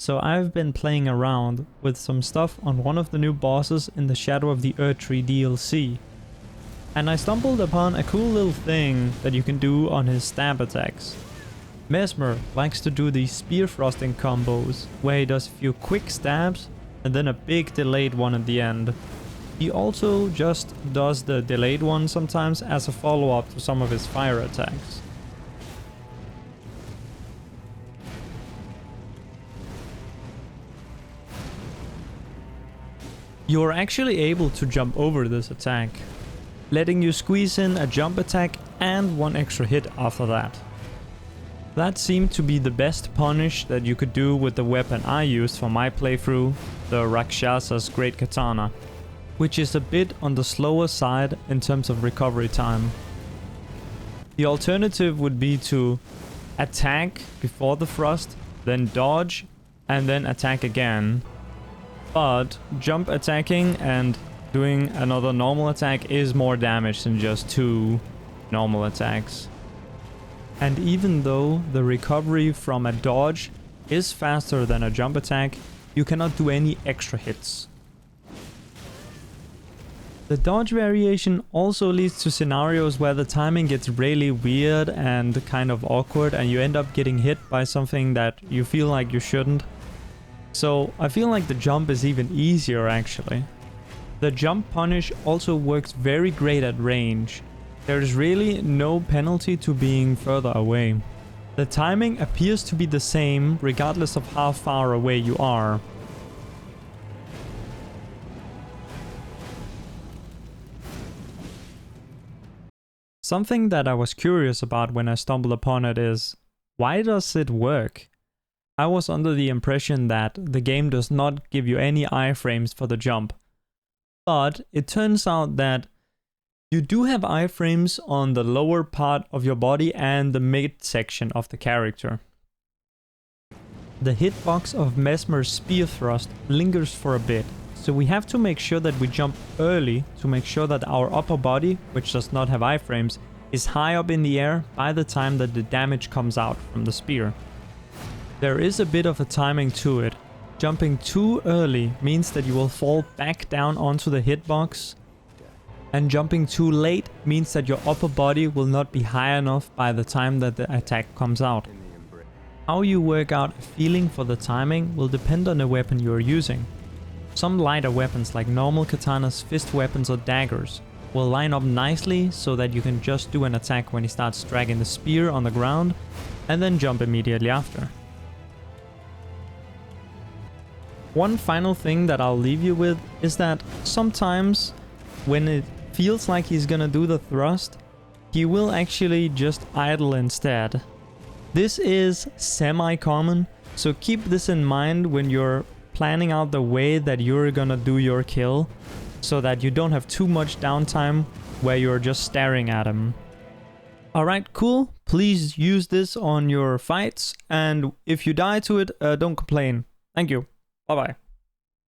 So I've been playing around with some stuff on one of the new bosses in the Shadow of the Erdtree DLC. And I stumbled upon a cool little thing that you can do on his stab attacks. Messmer likes to do these spear thrusting combos, where he does a few quick stabs and then a big delayed one at the end. He also just does the delayed one sometimes as a follow-up to some of his fire attacks. You're actually able to jump over this attack, letting you squeeze in a jump attack and one extra hit after that. That seemed to be the best punish that you could do with the weapon I used for my playthrough, the Rakshasa's Great Katana, which is a bit on the slower side in terms of recovery time. The alternative would be to attack before the thrust, then dodge, and then attack again. But jump attacking and doing another normal attack is more damage than just 2 normal attacks. And even though the recovery from a dodge is faster than a jump attack, you cannot do any extra hits. The dodge variation also leads to scenarios where the timing gets really weird and kind of awkward and you end up getting hit by something that you feel like you shouldn't. So I feel like the jump is even easier actually. The jump punish also works very great at range. There is really no penalty to being further away. The timing appears to be the same regardless of how far away you are. Something that I was curious about when I stumbled upon it is, why does it work? I was under the impression that the game does not give you any iframes for the jump. But it turns out that you do have iframes on the lower part of your body and the mid section of the character. The hitbox of Messmer's spear thrust lingers for a bit, so we have to make sure that we jump early to make sure that our upper body, which does not have iframes, is high up in the air by the time that the damage comes out from the spear. There is a bit of a timing to it. Jumping too early means that you will fall back down onto the hitbox, and jumping too late means that your upper body will not be high enough by the time that the attack comes out. How you work out a feeling for the timing will depend on the weapon you are using. Some lighter weapons like normal katanas, fist weapons or daggers will line up nicely so that you can just do an attack when he starts dragging the spear on the ground and then jump immediately after. One final thing that I'll leave you with is that sometimes when it feels like he's gonna do the thrust, he will actually just idle instead. This is semi-common, so keep this in mind when you're planning out the way that you're gonna do your kill, so that you don't have too much downtime where you're just staring at him. Alright, cool. Please use this on your fights, and if you die to it, don't complain. Thank you. Bye bye.